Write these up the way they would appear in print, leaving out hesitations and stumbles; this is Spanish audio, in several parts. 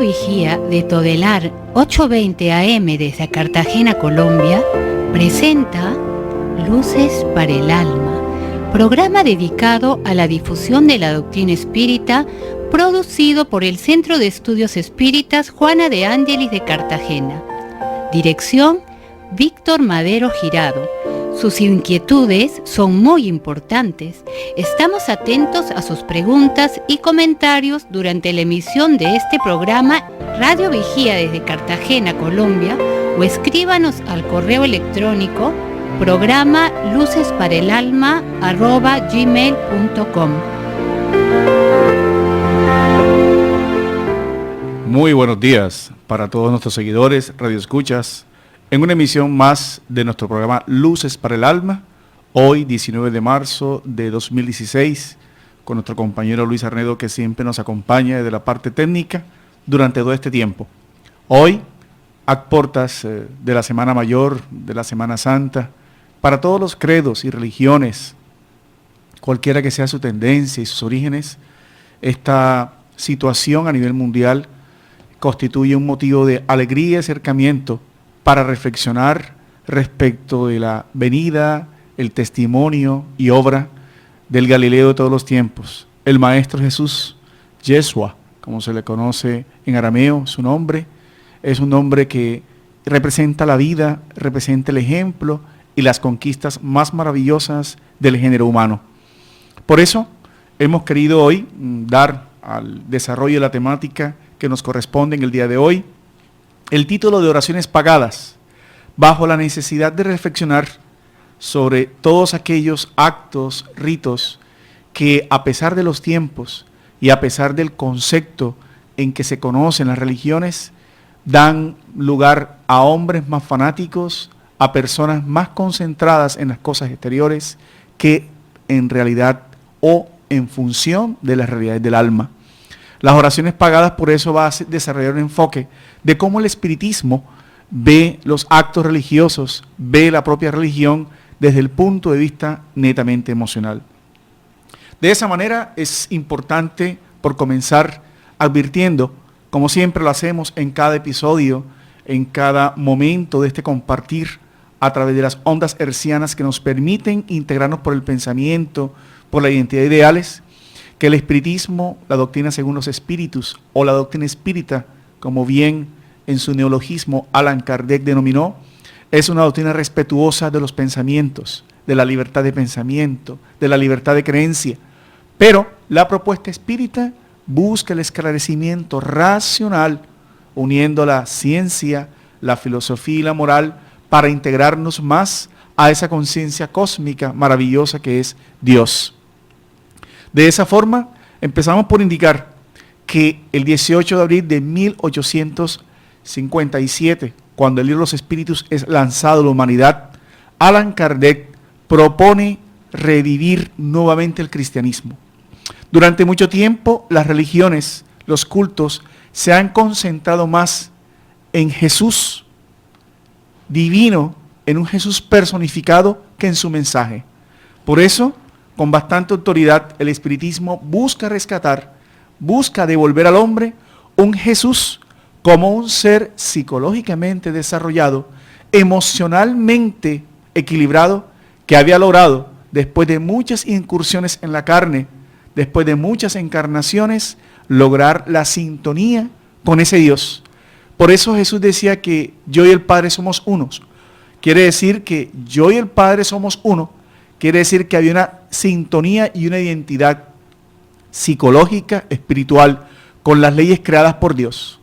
Vigía de Todelar 820 AM desde Cartagena, Colombia, presenta Luces para el Alma, programa dedicado a la difusión de la doctrina espírita, producido por el Centro de Estudios Espíritas Juana de Ángelis de Cartagena. Dirección: Víctor Madero Girado. Sus inquietudes son muy importantes. Estamos atentos a sus preguntas y comentarios durante la emisión de este programa Radio Vigía desde Cartagena, Colombia, o escríbanos al correo electrónico programa lucesparaelalma@gmail.com. Muy buenos días para todos nuestros seguidores, radioescuchas, en una emisión más de nuestro programa Luces para el Alma, hoy 19 de marzo de 2016, con nuestro compañero Luis Arnedo, que siempre nos acompaña desde la parte técnica durante todo este tiempo. Hoy, a puertas de la Semana Mayor, de la Semana Santa, para todos los credos y religiones, cualquiera que sea su tendencia y sus orígenes, esta situación a nivel mundial constituye un motivo de alegría y acercamiento para reflexionar respecto de la venida, el testimonio y obra del Galileo de todos los tiempos, el Maestro Jesús, Yeshua, como se le conoce en arameo. Su nombre es un nombre que representa la vida, representa el ejemplo y las conquistas más maravillosas del género humano. Por eso hemos querido hoy dar al desarrollo de la temática que nos corresponde en el día de hoy el título de Oraciones Pagadas, bajo la necesidad de reflexionar sobre todos aquellos actos, ritos, que a pesar de los tiempos y a pesar del concepto en que se conocen las religiones, dan lugar a hombres más fanáticos, a personas más concentradas en las cosas exteriores que en realidad o en función de las realidades del alma. Las oraciones pagadas por eso va a desarrollar un enfoque de cómo el espiritismo ve los actos religiosos, ve la propia religión desde el punto de vista netamente emocional. De esa manera es importante, por comenzar, advirtiendo, como siempre lo hacemos en cada episodio, en cada momento de este compartir, a través de las ondas hertzianas que nos permiten integrarnos por el pensamiento, por la identidad de ideales, que el espiritismo, la doctrina según los espíritus, o la doctrina espírita, como bien en su neologismo Allan Kardec denominó, es una doctrina respetuosa de los pensamientos, de la libertad de pensamiento, de la libertad de creencia. Pero la propuesta espírita busca el esclarecimiento racional, uniendo la ciencia, la filosofía y la moral para integrarnos más a esa conciencia cósmica maravillosa que es Dios. De esa forma, empezamos por indicar que el 18 de abril de 1857, cuando el libro de los espíritus es lanzado a la humanidad, Allan Kardec propone revivir nuevamente el cristianismo. Durante mucho tiempo, las religiones, los cultos, se han concentrado más en Jesús divino, en un Jesús personificado, que en su mensaje. Por eso, con bastante autoridad, el espiritismo busca rescatar, busca devolver al hombre un Jesús como un ser psicológicamente desarrollado, emocionalmente equilibrado, que había logrado, después de muchas incursiones en la carne, después de muchas encarnaciones, lograr la sintonía con ese Dios. Por eso Jesús decía que yo y el Padre somos unos. Quiere decir que yo y el Padre somos uno. Quiere decir que había una sintonía y una identidad psicológica, espiritual, con las leyes creadas por Dios.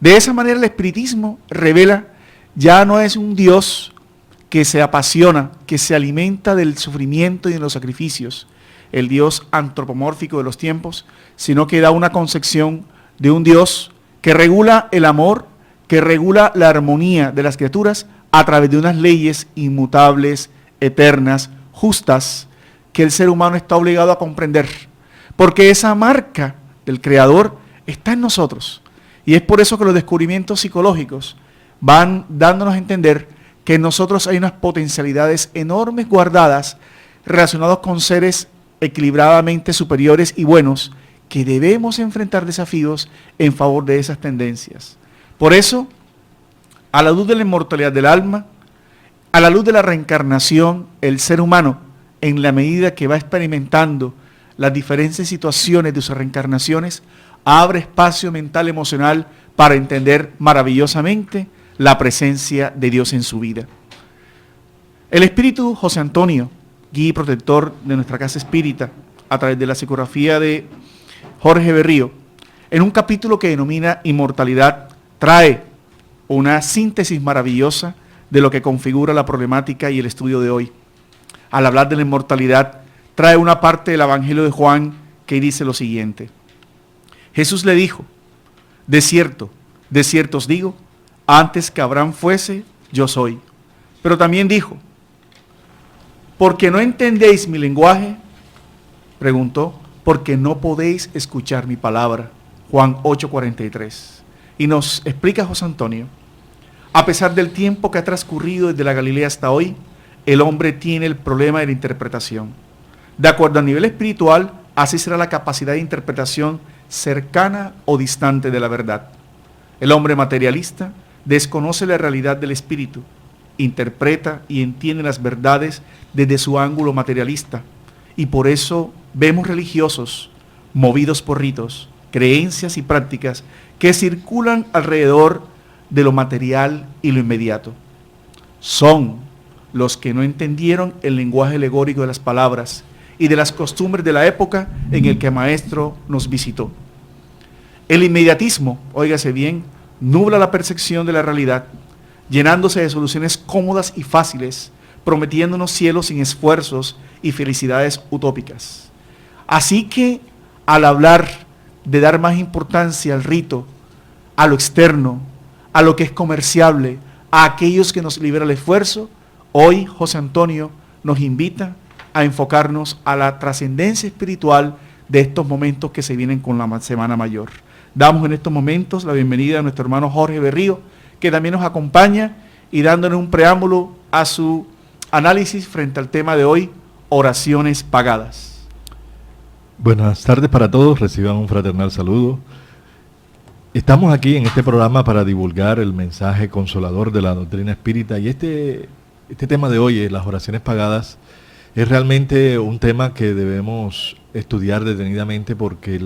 De esa manera el espiritismo revela, ya no es un Dios que se apasiona, que se alimenta del sufrimiento y de los sacrificios, el Dios antropomórfico de los tiempos, sino que da una concepción de un Dios que regula el amor, que regula la armonía de las criaturas a través de unas leyes inmutables, eternas, justas, que el ser humano está obligado a comprender, porque esa marca del Creador está en nosotros. Y es por eso que los descubrimientos psicológicos van dándonos a entender que en nosotros hay unas potencialidades enormes guardadas relacionadas con seres equilibradamente superiores y buenos, que debemos enfrentar desafíos en favor de esas tendencias. Por eso, a la luz de la inmortalidad del alma, a la luz de la reencarnación, el ser humano, en la medida que va experimentando las diferentes situaciones de sus reencarnaciones, abre espacio mental, emocional, para entender maravillosamente la presencia de Dios en su vida. El espíritu José Antonio, guía y protector de nuestra casa espírita, a través de la psicografía de Jorge Berrío, en un capítulo que denomina Inmortalidad, trae una síntesis maravillosa de lo que configura la problemática y el estudio de hoy. Al hablar de la inmortalidad, trae una parte del Evangelio de Juan que dice lo siguiente. Jesús le dijo, de cierto os digo, antes que Abraham fuese, yo soy. Pero también dijo, ¿porque no entendéis mi lenguaje? Preguntó, porque no podéis escuchar mi palabra. Juan 8:43. Y nos explica José Antonio, a pesar del tiempo que ha transcurrido desde la Galilea hasta hoy, el hombre tiene el problema de la interpretación. De acuerdo al nivel espiritual, así será la capacidad de interpretación cercana o distante de la verdad. El hombre materialista desconoce la realidad del espíritu, interpreta y entiende las verdades desde su ángulo materialista, y por eso vemos religiosos movidos por ritos, creencias y prácticas que circulan alrededor de lo material y lo inmediato. Son los que no entendieron el lenguaje alegórico de las palabras y de las costumbres de la época en el que el Maestro nos visitó. El inmediatismo, óigase bien, nubla la percepción de la realidad, llenándose de soluciones cómodas y fáciles, prometiéndonos cielos sin esfuerzos y felicidades utópicas. Así que, al hablar de dar más importancia al rito, a lo externo, a lo que es comerciable, a aquellos que nos libera el esfuerzo, hoy José Antonio nos invita a enfocarnos a la trascendencia espiritual de estos momentos que se vienen con la Semana Mayor. Damos en estos momentos la bienvenida a nuestro hermano Jorge Berrío, que también nos acompaña y dándole un preámbulo a su análisis frente al tema de hoy, oraciones pagadas. Buenas tardes para todos, reciban un fraternal saludo. Estamos aquí en este programa para divulgar el mensaje consolador de la doctrina espírita y este tema de hoy, las oraciones pagadas, es realmente un tema que debemos estudiar detenidamente porque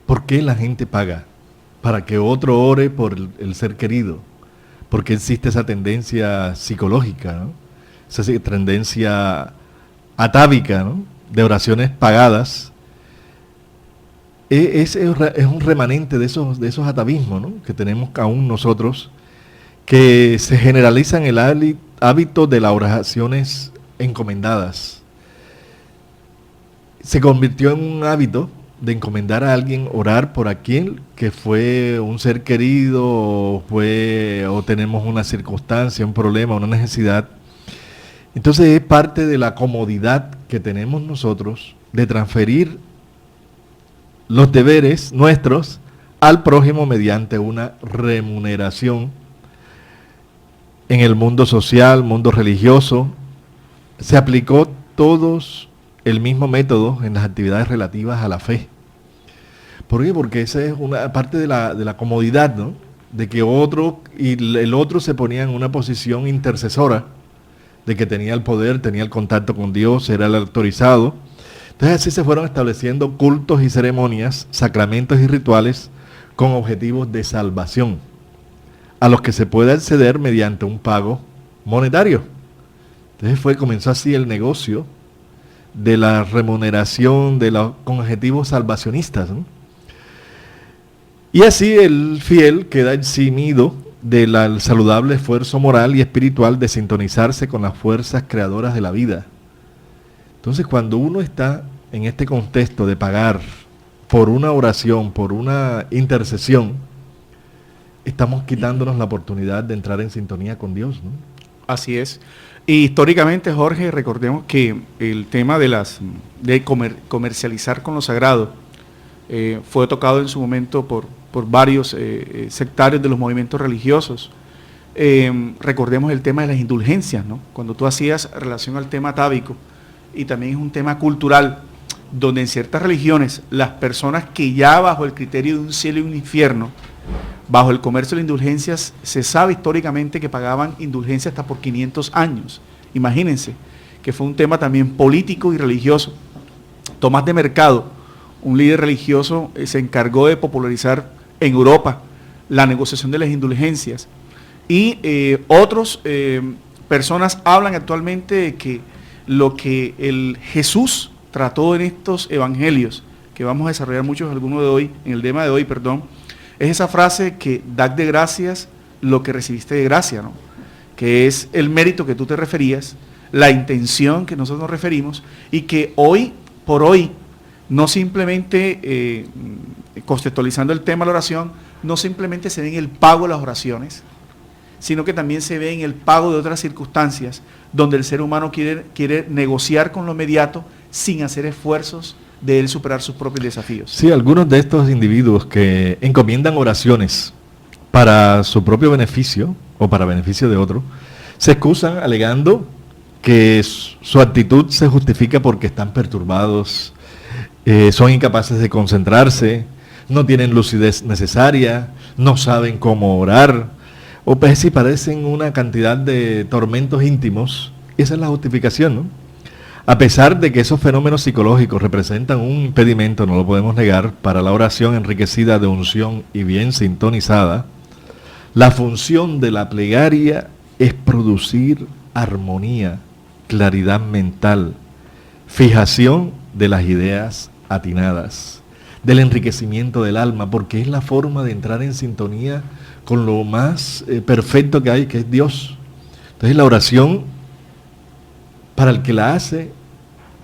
¿por qué la gente paga? Para que otro ore por el ser querido. Porque existe esa tendencia psicológica, ¿no? Esa tendencia atávica, ¿no? De oraciones pagadas. Es un remanente de esos atavismos, ¿no? Que tenemos aún nosotros, que se generalizan el hábito de las oraciones encomendadas. Se convirtió en un hábito de encomendar a alguien, orar por aquel que fue un ser querido, o tenemos una circunstancia, un problema, una necesidad. Entonces es parte de la comodidad que tenemos nosotros de transferir los deberes nuestros al prójimo mediante una remuneración. En el mundo social, mundo religioso, se aplicó todos el mismo método en las actividades relativas a la fe. ¿Por qué? Porque esa es una parte de la comodidad, ¿no? De que otro y el otro se ponía en una posición intercesora, de que tenía el poder, tenía el contacto con Dios, era el autorizado. Entonces así se fueron estableciendo cultos y ceremonias, sacramentos y rituales con objetivos de salvación, a los que se puede acceder mediante un pago monetario. Entonces comenzó así el negocio de la remuneración con objetivos salvacionistas, ¿no? Y así el fiel queda eximido del saludable esfuerzo moral y espiritual de sintonizarse con las fuerzas creadoras de la vida. Entonces, cuando uno está en este contexto de pagar por una oración, por una intercesión, estamos quitándonos la oportunidad de entrar en sintonía con Dios, ¿no? Así es. Y históricamente, Jorge, recordemos que el tema de comercializar con lo sagrado fue tocado en su momento por varios sectarios de los movimientos religiosos. Recordemos el tema de las indulgencias, ¿no? Cuando tú hacías relación al tema atávico, y también es un tema cultural, donde en ciertas religiones las personas que ya bajo el criterio de un cielo y un infierno, bajo el comercio de indulgencias, se sabe históricamente que pagaban indulgencia hasta por 500 años. Imagínense que fue un tema también político y religioso. Tomás de Mercado, un líder religioso, se encargó de popularizar en Europa la negociación de las indulgencias. Y otras personas hablan actualmente de que lo que el Jesús trató en estos evangelios, que vamos a desarrollar muchos, algunos de hoy, en el tema de hoy, es esa frase que dad de gracias lo que recibiste de gracia, ¿no? Que es el mérito que tú te referías, la intención que nosotros nos referimos, y que hoy por hoy, no simplemente, contextualizando el tema de la oración, no simplemente se ve en el pago de las oraciones, sino que también se ve en el pago de otras circunstancias, donde el ser humano quiere negociar con lo inmediato sin hacer esfuerzos de él superar sus propios desafíos. Sí, algunos de estos individuos que encomiendan oraciones para su propio beneficio o para beneficio de otro, se excusan alegando que su actitud se justifica porque están perturbados, son incapaces de concentrarse, no tienen lucidez necesaria, no saben cómo orar, o pues si padecen una cantidad de tormentos íntimos. Esa es la justificación, ¿no? A pesar de que esos fenómenos psicológicos representan un impedimento, no lo podemos negar, para la oración enriquecida de unción y bien sintonizada, la función de la plegaria es producir armonía, claridad mental, fijación de las ideas atinadas, del enriquecimiento del alma, porque es la forma de entrar en sintonía con lo más perfecto que hay, que es Dios. Entonces la oración, para el que la hace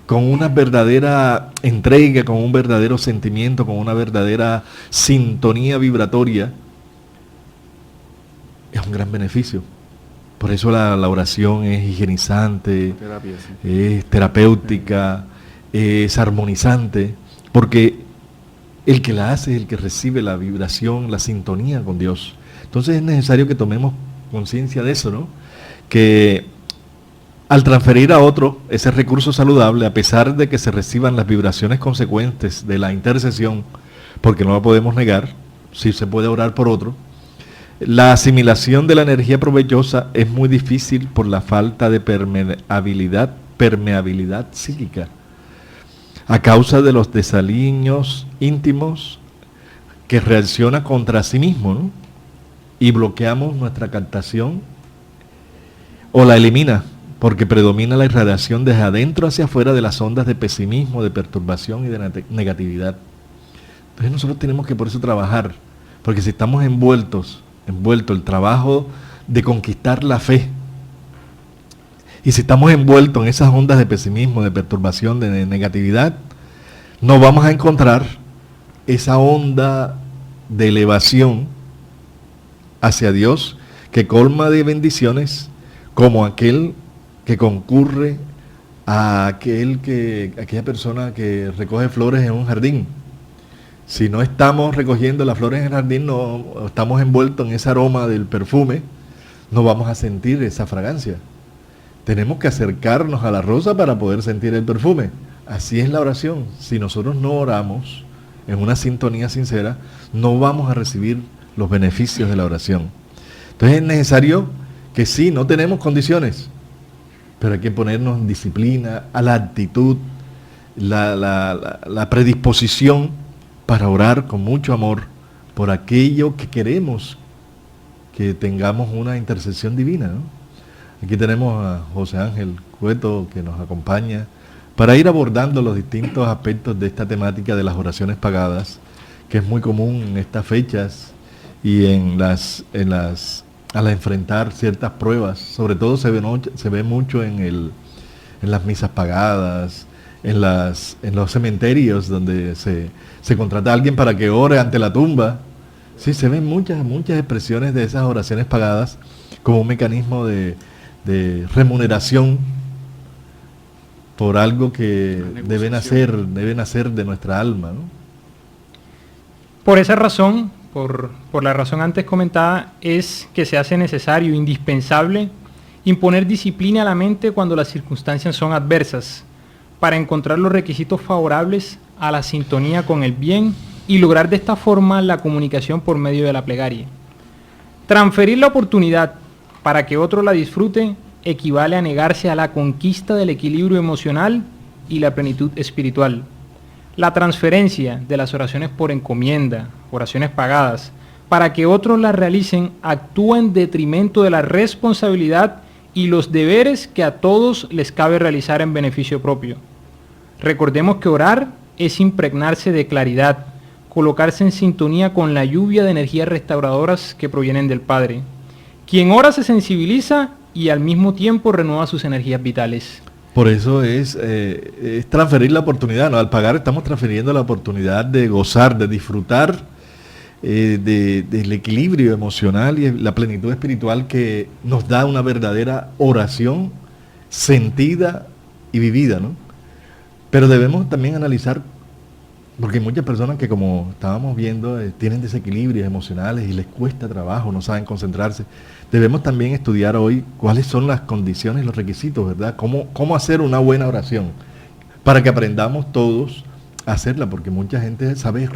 con una verdadera entrega, con un verdadero sentimiento, con una verdadera sintonía vibratoria, es un gran beneficio. Por eso la oración es higienizante, Terapia, sí. Es terapéutica, es armonizante, porque el que la hace es el que recibe la vibración, la sintonía con Dios. Entonces es necesario que tomemos conciencia de eso, ¿no? Que al transferir a otro ese recurso saludable, a pesar de que se reciban las vibraciones consecuentes de la intercesión, porque no la podemos negar, si se puede orar por otro, la asimilación de la energía provechosa es muy difícil por la falta de permeabilidad psíquica, a causa de los desaliños íntimos que reacciona contra sí mismo, ¿no? Y bloqueamos nuestra captación o la elimina, porque predomina la irradiación desde adentro hacia afuera de las ondas de pesimismo, de perturbación y de negatividad. Entonces nosotros tenemos que por eso trabajar, porque si estamos envuelto el trabajo de conquistar la fe, y si estamos envueltos en esas ondas de pesimismo, de perturbación, de negatividad, no vamos a encontrar esa onda de elevación hacia Dios que colma de bendiciones, como aquel que concurre a aquella persona que recoge flores en un jardín. Si no estamos recogiendo las flores en el jardín, no estamos envueltos en ese aroma del perfume, no vamos a sentir esa fragancia. Tenemos que acercarnos a la rosa para poder sentir el perfume. Así es la oración. Si nosotros no oramos en una sintonía sincera, no vamos a recibir los beneficios de la oración. Entonces es necesario que sí, no tenemos condiciones, pero hay que ponernos en disciplina, a la actitud, la predisposición para orar con mucho amor por aquello que queremos que tengamos una intercesión divina, ¿no? Aquí tenemos a José Ángel Cueto que nos acompaña para ir abordando los distintos aspectos de esta temática de las oraciones pagadas, que es muy común en estas fechas y al enfrentar ciertas pruebas. Sobre todo se ve mucho en las misas pagadas, en los cementerios donde se contrata a alguien para que ore ante la tumba. Sí, se ven muchas expresiones de esas oraciones pagadas como un mecanismo de remuneración por algo que debe nacer de nuestra alma, ¿no? Por esa razón, por la razón antes comentada, es que se hace necesario, indispensable, imponer disciplina a la mente cuando las circunstancias son adversas, para encontrar los requisitos favorables a la sintonía con el bien y lograr de esta forma la comunicación por medio de la plegaria. Transferir la oportunidad para que otro la disfrute equivale a negarse a la conquista del equilibrio emocional y la plenitud espiritual. La transferencia de las oraciones por encomienda, oraciones pagadas, para que otros las realicen, actúa en detrimento de la responsabilidad y los deberes que a todos les cabe realizar en beneficio propio. Recordemos que orar es impregnarse de claridad, colocarse en sintonía con la lluvia de energías restauradoras que provienen del Padre. Quien ora se sensibiliza y al mismo tiempo renueva sus energías vitales. Por eso es transferir la oportunidad, ¿no? Al pagar estamos transfiriendo la oportunidad de gozar, de disfrutar del equilibrio emocional y la plenitud espiritual que nos da una verdadera oración sentida y vivida, ¿no? Pero debemos también analizar, porque hay muchas personas que, como estábamos viendo, tienen desequilibrios emocionales y les cuesta trabajo, no saben concentrarse. Debemos también estudiar hoy cuáles son las condiciones y los requisitos, ¿verdad? Cómo hacer una buena oración, para que aprendamos todos a hacerla, porque mucha gente sabe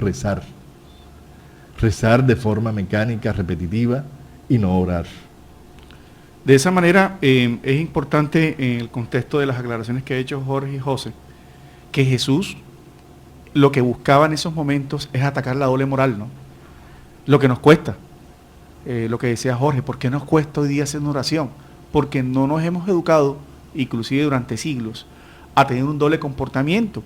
rezar de forma mecánica, repetitiva, y no orar. De esa manera, es importante en el contexto de las aclaraciones que ha hecho Jorge y José, que Jesús lo que buscaba en esos momentos es atacar la doble moral, ¿no? Lo que nos cuesta, lo que decía Jorge, ¿por qué nos cuesta hoy día hacer una oración? Porque no nos hemos educado, inclusive durante siglos, a tener un doble comportamiento.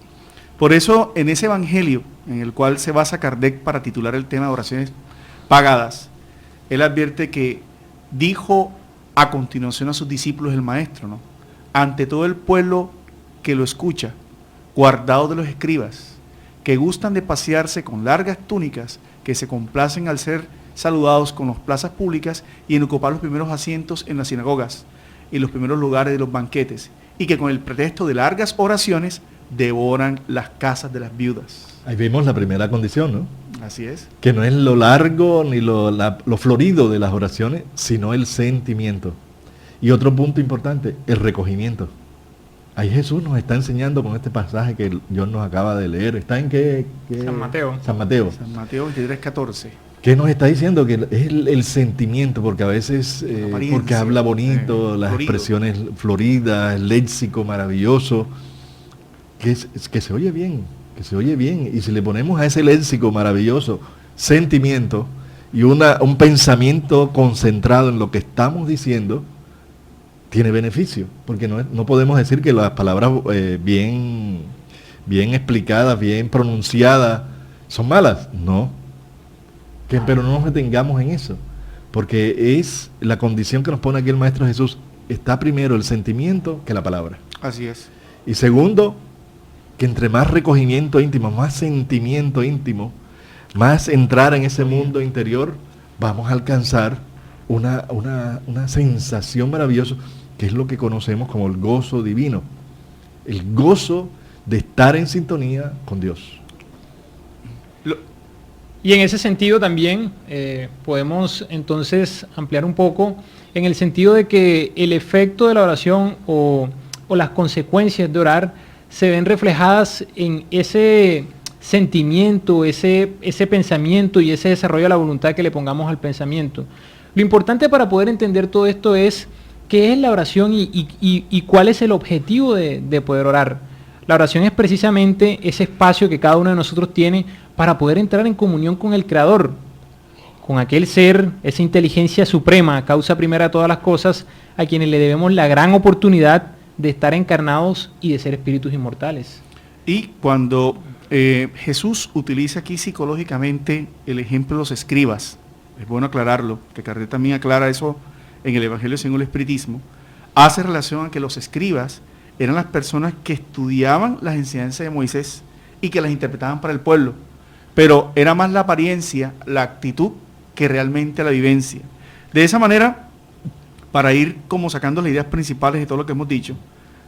Por eso, en ese evangelio en el cual se basa Kardec para titular el tema de oraciones pagadas, él advierte que dijo a continuación a sus discípulos el maestro, ¿no? Ante todo el pueblo que lo escucha, guardados de los escribas, que gustan de pasearse con largas túnicas, que se complacen al ser saludados con las plazas públicas y en ocupar los primeros asientos en las sinagogas y los primeros lugares de los banquetes, y que con el pretexto de largas oraciones devoran las casas de las viudas. Ahí vemos la primera condición, ¿no? Así es. Que no es lo largo ni lo florido de las oraciones, sino el sentimiento. Y otro punto importante, el recogimiento. Ahí Jesús nos está enseñando con este pasaje que John nos acaba de leer. ¿Está en qué? San Mateo. San Mateo. San Mateo 23:14. ¿Qué nos está diciendo? Que es el sentimiento, porque a veces, porque habla bonito, las florido. expresiones floridas, el léxico maravilloso, que se oye bien, y si le ponemos a ese léxico maravilloso sentimiento y un pensamiento concentrado en lo que estamos diciendo, tiene beneficio, porque no podemos decir que las palabras bien explicadas, bien pronunciadas, son malas, no. Pero no nos detengamos en eso, porque es la condición que nos pone aquí el Maestro Jesús. Está primero el sentimiento que la palabra. Así es. Y segundo, que entre más recogimiento íntimo, más sentimiento íntimo, más entrar en ese mundo interior, vamos a alcanzar una sensación maravillosa, que es lo que conocemos como el gozo divino. El gozo de estar en sintonía con Dios. Y en ese sentido también podemos entonces ampliar un poco en el sentido de que el efecto de la oración o las consecuencias de orar se ven reflejadas en ese sentimiento, ese pensamiento y ese desarrollo de la voluntad que le pongamos al pensamiento. Lo importante para poder entender todo esto es qué es la oración y cuál es el objetivo de poder orar. La oración es precisamente ese espacio que cada uno de nosotros tiene para poder entrar en comunión con el Creador, con aquel ser, esa inteligencia suprema, causa primera de todas las cosas, a quienes le debemos la gran oportunidad de estar encarnados y de ser espíritus inmortales. Y cuando Jesús utiliza aquí psicológicamente el ejemplo de los escribas, es bueno aclararlo, que Kardec también aclara eso en el Evangelio según el Espiritismo, hace relación a que los escribas eran las personas que estudiaban las enseñanzas de Moisés y que las interpretaban para el pueblo, pero era más la apariencia, la actitud, que realmente la vivencia. De esa manera, para ir como sacando las ideas principales de todo lo que hemos dicho,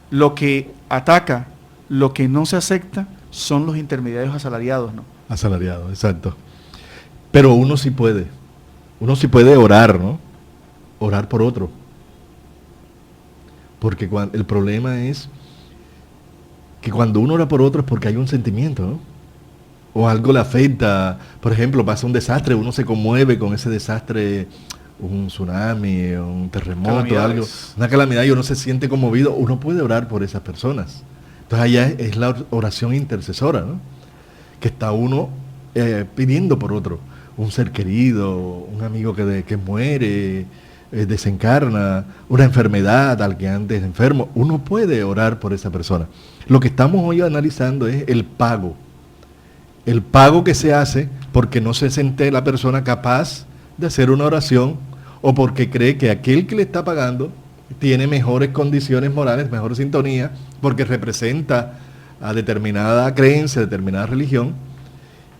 lo que ataca, lo que no se acepta, son los intermediarios asalariados, ¿no? Asalariados, exacto. Pero uno sí puede orar, ¿no? Orar por otro. Porque el problema es que cuando uno ora por otro es porque hay un sentimiento, ¿no? O algo le afecta. Por ejemplo, pasa un desastre, uno se conmueve con ese desastre, un tsunami, un terremoto, algo, una calamidad, y uno se siente conmovido. Uno puede orar por esas personas. Entonces allá es la oración intercesora, ¿no? Que está uno pidiendo por otro, un ser querido, un amigo que muere, desencarna, una enfermedad al que antes enfermo. Uno puede orar por esa persona. Lo que estamos hoy analizando es el pago que se hace porque no se siente la persona capaz de hacer una oración, o porque cree que aquel que le está pagando tiene mejores condiciones morales, mejor sintonía, porque representa a determinada creencia, determinada religión.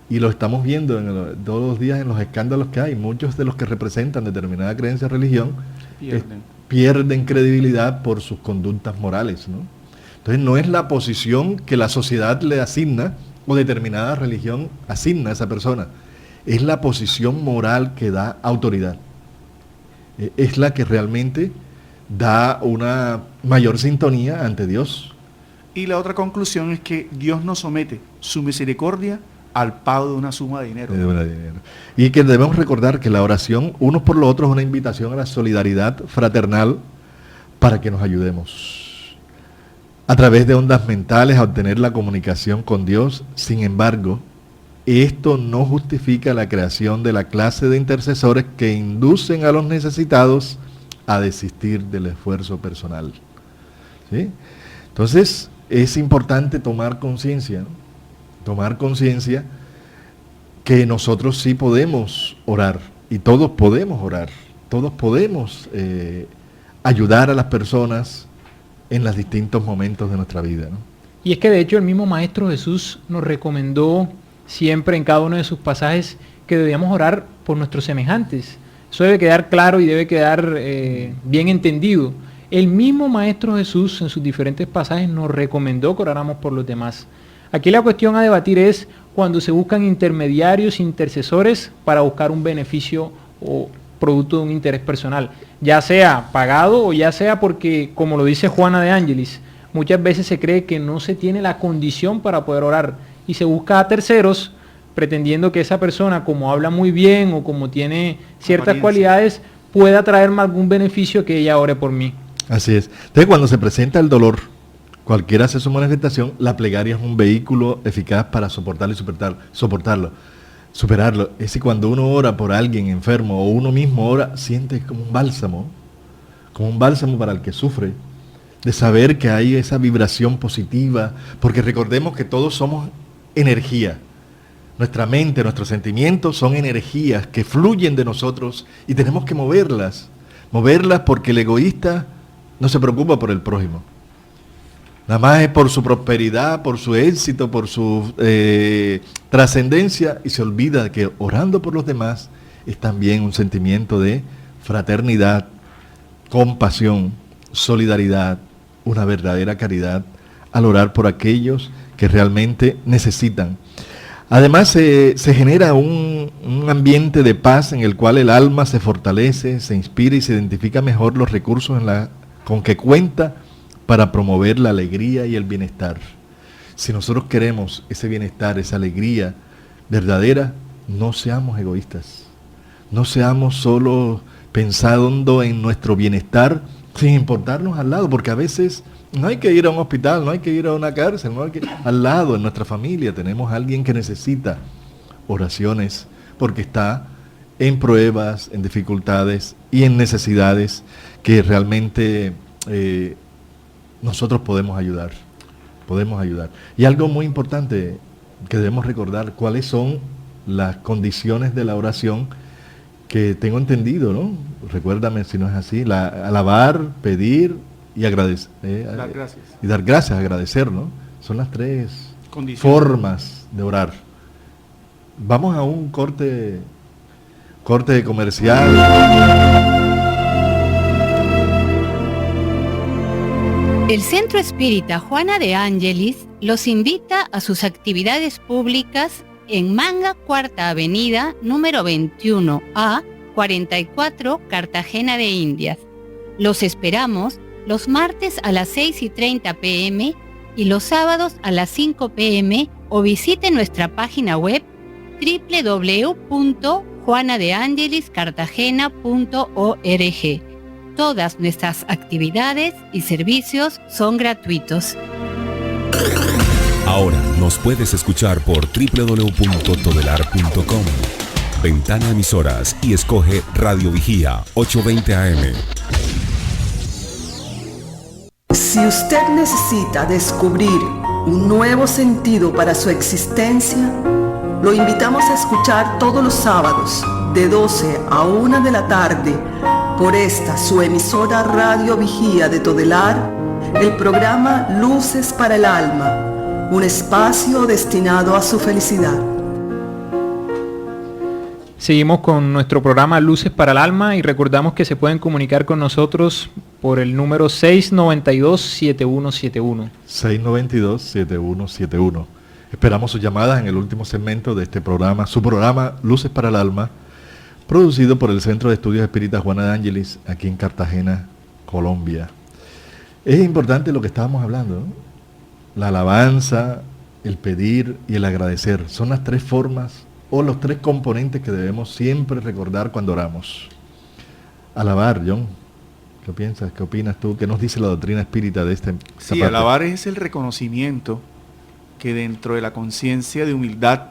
Y lo estamos viendo todos los días en los escándalos que hay. Muchos de los que representan determinada creencia o religión pierden credibilidad por sus conductas morales, ¿no? Entonces no es la posición que la sociedad le asigna o determinada religión asigna a esa persona. Es la posición moral que da autoridad. Es la que realmente da una mayor sintonía ante Dios. Y la otra conclusión es que Dios nos somete su misericordia al pago de una suma de dinero. Y que debemos recordar que la oración, unos por los otros, es una invitación a la solidaridad fraternal para que nos ayudemos a través de ondas mentales a obtener la comunicación con Dios. Sin embargo, esto no justifica la creación de la clase de intercesores que inducen a los necesitados a desistir del esfuerzo personal. ¿Sí? Entonces, es importante tomar conciencia, ¿no? Tomar conciencia que nosotros sí podemos orar, y todos podemos orar, todos podemos ayudar a las personas en los distintos momentos de nuestra vida, ¿no? Y es que de hecho el mismo Maestro Jesús nos recomendó siempre en cada uno de sus pasajes que debíamos orar por nuestros semejantes. Eso debe quedar claro y debe quedar bien entendido. El mismo Maestro Jesús en sus diferentes pasajes nos recomendó que oráramos por los demás. Aquí la cuestión a debatir es cuando se buscan intermediarios, intercesores para buscar un beneficio o producto de un interés personal, ya sea pagado o ya sea porque, como lo dice Juana de Ángelis, muchas veces se cree que no se tiene la condición para poder orar y se busca a terceros pretendiendo que esa persona, como habla muy bien o como tiene ciertas cualidades, pueda traerme algún beneficio que ella ore por mí. Así es. Entonces, cuando se presenta el dolor, cualquiera sea su manifestación, la plegaria es un vehículo eficaz para soportarlo y superarlo. Es decir, cuando uno ora por alguien enfermo o uno mismo ora, siente como un bálsamo para el que sufre, de saber que hay esa vibración positiva, porque recordemos que todos somos energía. Nuestra mente, nuestros sentimientos son energías que fluyen de nosotros y tenemos que moverlas porque el egoísta no se preocupa por el prójimo. Nada más es por su prosperidad, por su éxito, por su trascendencia, y se olvida que orando por los demás es también un sentimiento de fraternidad, compasión, solidaridad, una verdadera caridad al orar por aquellos que realmente necesitan. Además se genera un ambiente de paz en el cual el alma se fortalece, se inspira y se identifica mejor los recursos con que cuenta para promover la alegría y el bienestar. Si nosotros queremos ese bienestar, esa alegría verdadera, no seamos egoístas. No seamos solo pensando en nuestro bienestar sin importarnos al lado, porque a veces no hay que ir a un hospital, no hay que ir a una cárcel, al lado, en nuestra familia, tenemos a alguien que necesita oraciones porque está en pruebas, en dificultades y en necesidades que realmente nosotros podemos ayudar. Y algo muy importante que debemos recordar, cuáles son las condiciones de la oración que tengo entendido, ¿no? Recuérdame si no es así, alabar, pedir y agradecer. Dar gracias. Y dar gracias, agradecer, ¿no? Son las tres formas de orar. Vamos a un corte comercial. El Centro Espírita Juana de Ángelis los invita a sus actividades públicas en Manga, Cuarta Avenida, número 21A, 44, Cartagena de Indias. Los esperamos los martes a las 6:30 p.m. y los sábados a las 5 p.m. o visite nuestra página web www.juanadeangeliscartagena.org. Todas nuestras actividades y servicios son gratuitos. Ahora nos puedes escuchar por www.todelar.com. Ventana Emisoras y escoge Radio Vigía 820 AM. Si usted necesita descubrir un nuevo sentido para su existencia, lo invitamos a escuchar todos los sábados de 12 a 1 de la tarde por esta su emisora Radio Vigía de Todelar, el programa Luces para el Alma, un espacio destinado a su felicidad. Seguimos con nuestro programa Luces para el Alma y recordamos que se pueden comunicar con nosotros por el número 692-7171. 692-7171. Esperamos sus llamadas en el último segmento de este programa, su programa Luces para el Alma, producido por el Centro de Estudios Espíritas Juana de Ángelis, aquí en Cartagena, Colombia. Es importante lo que estábamos hablando, ¿no? La alabanza, el pedir y el agradecer son las tres formas o los tres componentes que debemos siempre recordar cuando oramos. Alabar, John, ¿qué piensas? ¿Qué opinas tú? ¿Qué nos dice la doctrina espírita de esta Sí, parte? alabar es el reconocimiento que dentro de la conciencia de humildad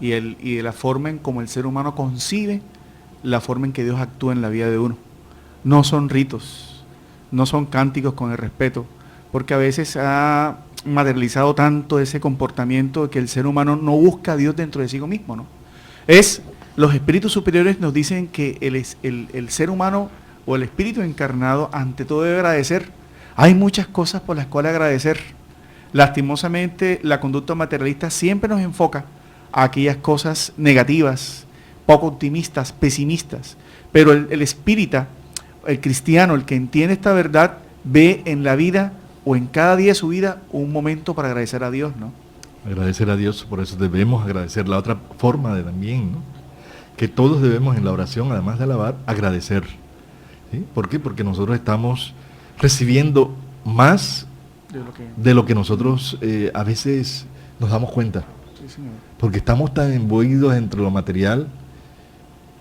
y de la forma en como el ser humano concibe la forma en que Dios actúa en la vida de uno. No son ritos, no son cánticos con el respeto, porque a veces ha materializado tanto ese comportamiento de que el ser humano no busca a Dios dentro de sí mismo, ¿no? Los espíritus superiores nos dicen que el ser humano o el espíritu encarnado ante todo debe agradecer. Hay muchas cosas por las cuales agradecer. Lastimosamente, la conducta materialista siempre nos enfoca a aquellas cosas negativas, poco optimistas, pesimistas, pero el espírita, el cristiano, el que entiende esta verdad, ve en la vida o en cada día de su vida un momento para agradecer a Dios, ¿no? Agradecer a Dios, por eso debemos agradecer. La otra forma de también, ¿no? Que todos debemos en la oración, además de alabar, agradecer. ¿Sí? ¿Por qué? Porque nosotros estamos recibiendo más de lo que nosotros a veces nos damos cuenta. Sí, señor. Porque estamos tan imbuidos entre lo material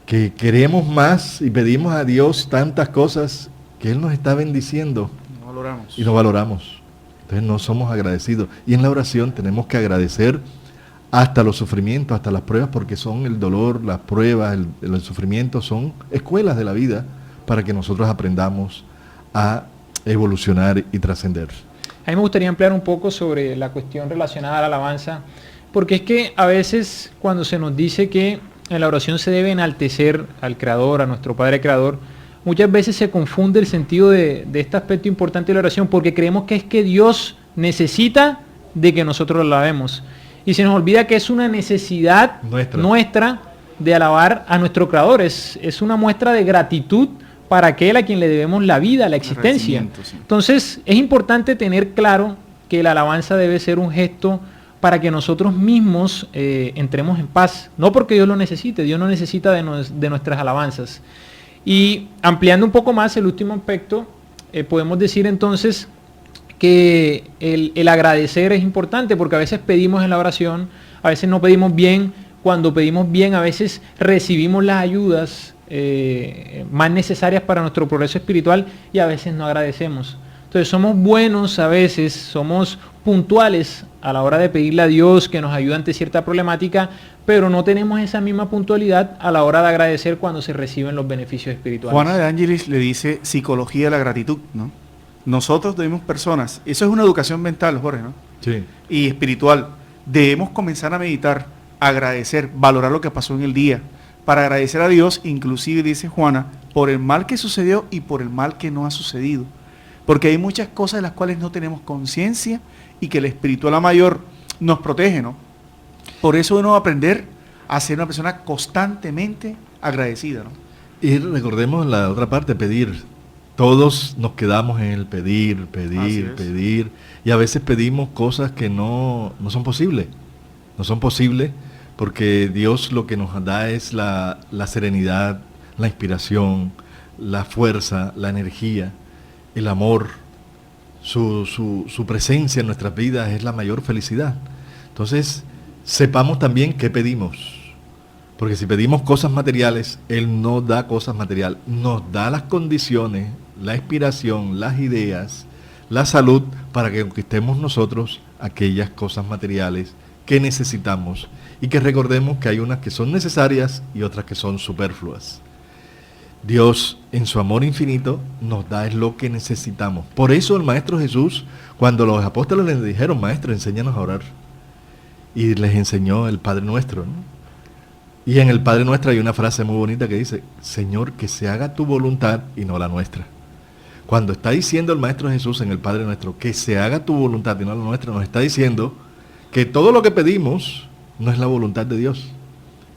que queremos más y pedimos a Dios tantas cosas que Él nos está bendiciendo. No valoramos. Y no valoramos. Entonces no somos agradecidos. Y en la oración tenemos que agradecer hasta los sufrimientos, hasta las pruebas, porque son el dolor, las pruebas, el sufrimiento, son escuelas de la vida para que nosotros aprendamos a evolucionar y trascender. A mí me gustaría ampliar un poco sobre la cuestión relacionada a la alabanza, porque es que a veces cuando se nos dice que en la oración se debe enaltecer al Creador, a nuestro Padre Creador, muchas veces se confunde el sentido de este aspecto importante de la oración, porque creemos que es que Dios necesita de que nosotros lo alabemos. Y se nos olvida que es una necesidad nuestra de alabar a nuestro Creador. Es una muestra de gratitud para aquel a quien le debemos la vida, la existencia. Sí. Entonces, es importante tener claro que la alabanza debe ser un gesto para que nosotros mismos entremos en paz. No porque Dios lo necesite, Dios no necesita de nuestras alabanzas. Y ampliando un poco más el último aspecto, podemos decir entonces que el agradecer es importante, porque a veces pedimos en la oración, a veces no pedimos bien. Cuando pedimos bien, a veces recibimos las ayudas más necesarias para nuestro progreso espiritual y a veces no agradecemos. Entonces somos buenos a veces, somos puntuales a la hora de pedirle a Dios que nos ayude ante cierta problemática, pero no tenemos esa misma puntualidad a la hora de agradecer cuando se reciben los beneficios espirituales. Juana de Ángelis le dice psicología de la gratitud, ¿no? Nosotros debemos personas, eso es una educación mental, Jorge, ¿no? Sí. Y espiritual. Debemos comenzar a meditar, agradecer, valorar lo que pasó en el día, para agradecer a Dios, inclusive dice Juana, por el mal que sucedió y por el mal que no ha sucedido. Porque hay muchas cosas de las cuales no tenemos conciencia y que el espiritual a mayor nos protege, ¿no? Por eso uno va a aprender a ser una persona constantemente agradecida, ¿no? Y recordemos la otra parte, pedir. Todos nos quedamos en el pedir, pedir, y a veces pedimos cosas que no son posibles. No son posibles porque Dios lo que nos da es la serenidad, la inspiración, la fuerza, la energía, el amor, su presencia en nuestras vidas es la mayor felicidad. Entonces, sepamos también qué pedimos. Porque si pedimos cosas materiales, Él no da cosas materiales, nos da las condiciones, la inspiración, las ideas, la salud, para que conquistemos nosotros aquellas cosas materiales que necesitamos y que recordemos que hay unas que son necesarias y otras que son superfluas. Dios, en su amor infinito, nos da es lo que necesitamos. Por eso el Maestro Jesús, cuando los apóstoles les dijeron, Maestro, enséñanos a orar, y les enseñó el Padre Nuestro, ¿no? Y en el Padre Nuestro hay una frase muy bonita que dice, Señor, que se haga tu voluntad y no la nuestra. Cuando está diciendo el Maestro Jesús en el Padre Nuestro, que se haga tu voluntad y no la nuestra, nos está diciendo que todo lo que pedimos no es la voluntad de Dios,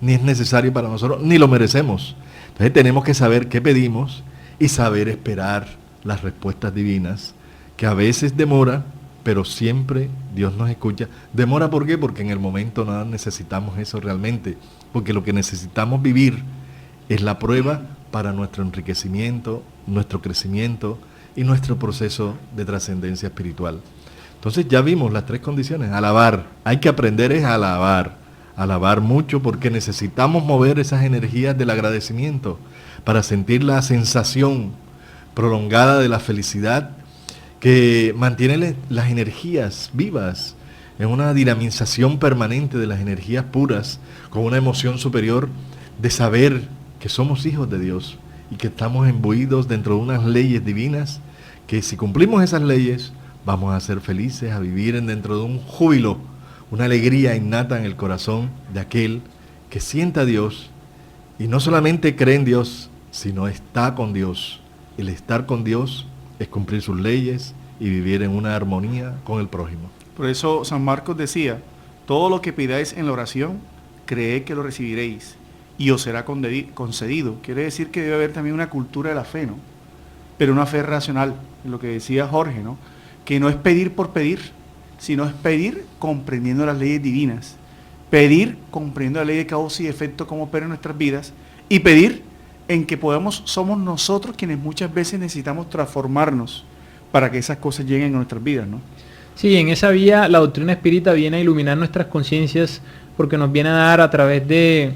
ni es necesario para nosotros, ni lo merecemos. Entonces tenemos que saber qué pedimos y saber esperar las respuestas divinas, que a veces demora, pero siempre Dios nos escucha. ¿Demora por qué? Porque en el momento no necesitamos eso realmente, porque lo que necesitamos vivir es la prueba para nuestro enriquecimiento, nuestro crecimiento y nuestro proceso de trascendencia espiritual. Entonces ya vimos las tres condiciones. Alabar, hay que aprender es a alabar mucho, porque necesitamos mover esas energías del agradecimiento para sentir la sensación prolongada de la felicidad que mantiene las energías vivas en una dinamización permanente de las energías puras, con una emoción superior de saber que somos hijos de Dios y que estamos imbuidos dentro de unas leyes divinas, que si cumplimos esas leyes vamos a ser felices, a vivir dentro de un júbilo, una alegría innata en el corazón de aquel que sienta a Dios y no solamente cree en Dios, sino está con Dios. El estar con Dios es cumplir sus leyes y vivir en una armonía con el prójimo. Por eso San Marcos decía, todo lo que pidáis en la oración, creed que lo recibiréis y os será concedido. Quiere decir que debe haber también una cultura de la fe, ¿no? Pero una fe racional, lo que decía Jorge, ¿no? Que no es pedir por pedir, sino es pedir comprendiendo las leyes divinas, pedir comprendiendo la ley de causa y efecto como opera en nuestras vidas, y pedir en que somos nosotros quienes muchas veces necesitamos transformarnos para que esas cosas lleguen a nuestras vidas, ¿no? Sí, en esa vía la doctrina espírita viene a iluminar nuestras conciencias, porque nos viene a dar a través de